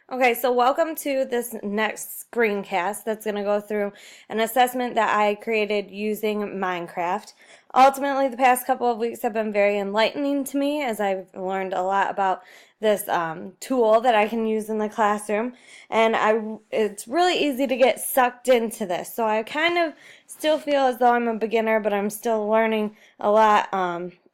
Okay, so welcome to this next screencast that's going to go through an assessment that I created using Minecraft. Ultimately, the past couple of weeks have been very enlightening to me as I've learned a lot about this tool that I can use in the classroom, and it's really easy to get sucked into this. So I kind of still feel as though I'm a beginner, but I'm still learning a lot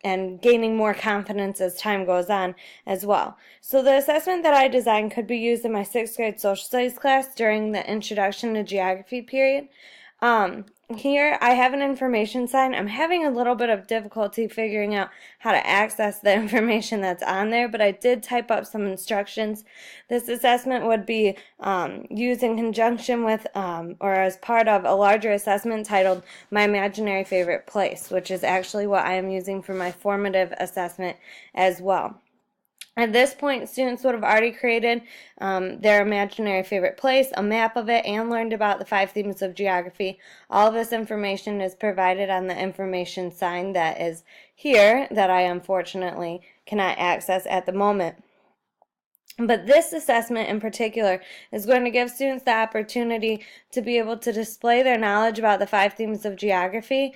and gaining more confidence as time goes on as well. So the assessment that I designed could be used in my 6th grade social studies class during the introduction to geography period. Here I have an information sign. I'm having a little bit of difficulty figuring out how to access the information that's on there, but I did type up some instructions. This assessment would be used in conjunction with or as part of a larger assessment titled My Imaginary Favorite Place, which is actually what I am using for my formative assessment as well. At this point, students would have already created their imaginary favorite place, a map of it, and learned about the 5 themes of geography. All of this information is provided on the information sign that is here that I unfortunately cannot access at the moment. But this assessment in particular is going to give students the opportunity to be able to display their knowledge about the 5 themes of geography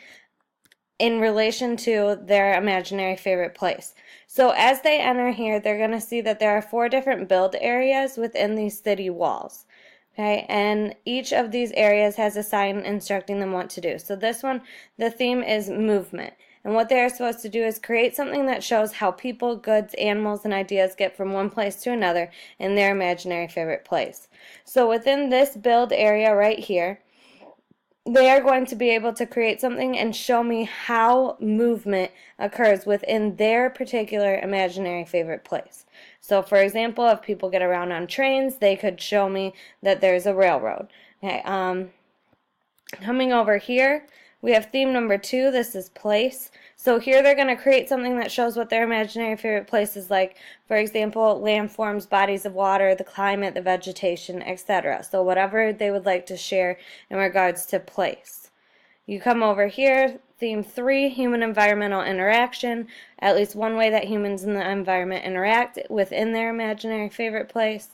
in relation to their imaginary favorite place. So as they enter here, they're going to see that there are 4 different build areas within these city walls. Okay, and each of these areas has a sign instructing them what to do. So this one, the theme is movement. And what they're supposed to do is create something that shows how people, goods, animals, and ideas get from one place to another in their imaginary favorite place. So within this build area right here, they are going to be able to create something and show me how movement occurs within their particular imaginary favorite place. So for example, if people get around on trains, they could show me that there's a railroad. Okay, coming over here, we have theme number 2, this is place. So here they're going to create something that shows what their imaginary favorite place is like. For example, landforms, bodies of water, the climate, the vegetation, etc. So whatever they would like to share in regards to place. You come over here, theme 3, human environmental interaction. At least one way that humans in the environment interact within their imaginary favorite place.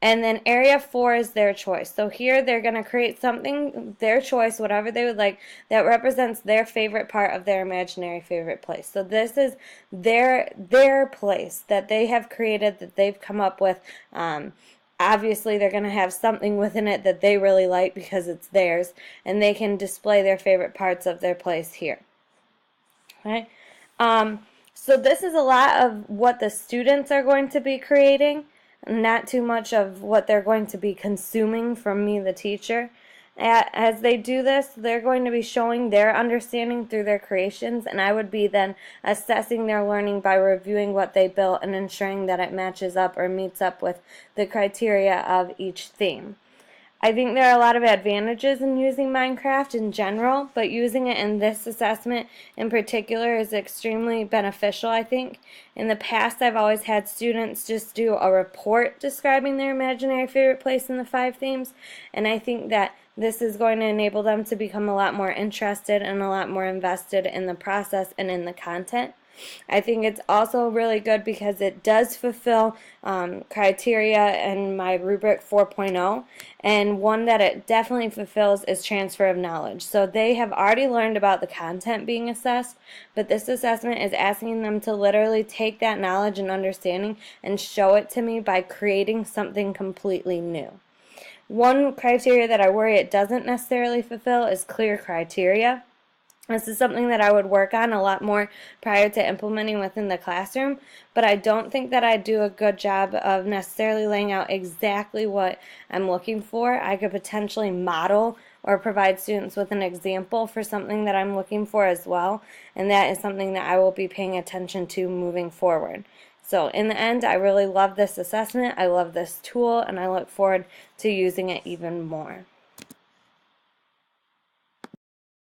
And then area 4 is their choice. So here they're going to create something, their choice, whatever they would like, that represents their favorite part of their imaginary favorite place. So this is their place that they have created, that they've come up with. Obviously, they're going to have something within it that they really like because it's theirs, and they can display their favorite parts of their place here. Okay? So this is a lot of what the students are going to be creating, not too much of what they're going to be consuming from me, the teacher. As they do this, they're going to be showing their understanding through their creations, and I would be then assessing their learning by reviewing what they built and ensuring that it matches up or meets up with the criteria of each theme. I think there are a lot of advantages in using Minecraft in general, but using it in this assessment in particular is extremely beneficial, I think. In the past, I've always had students just do a report describing their imaginary favorite place in the 5 themes, and I think that this is going to enable them to become a lot more interested and a lot more invested in the process and in the content. I think it's also really good because it does fulfill criteria in my rubric 4.0, and one that it definitely fulfills is transfer of knowledge. So they have already learned about the content being assessed, but this assessment is asking them to literally take that knowledge and understanding and show it to me by creating something completely new. One criteria that I worry it doesn't necessarily fulfill is clear criteria. This is something that I would work on a lot more prior to implementing within the classroom, but I don't think that I do a good job of necessarily laying out exactly what I'm looking for. I could potentially model or provide students with an example for something that I'm looking for as well, and that is something that I will be paying attention to moving forward. So in the end, I really love this assessment, I love this tool, and I look forward to using it even more.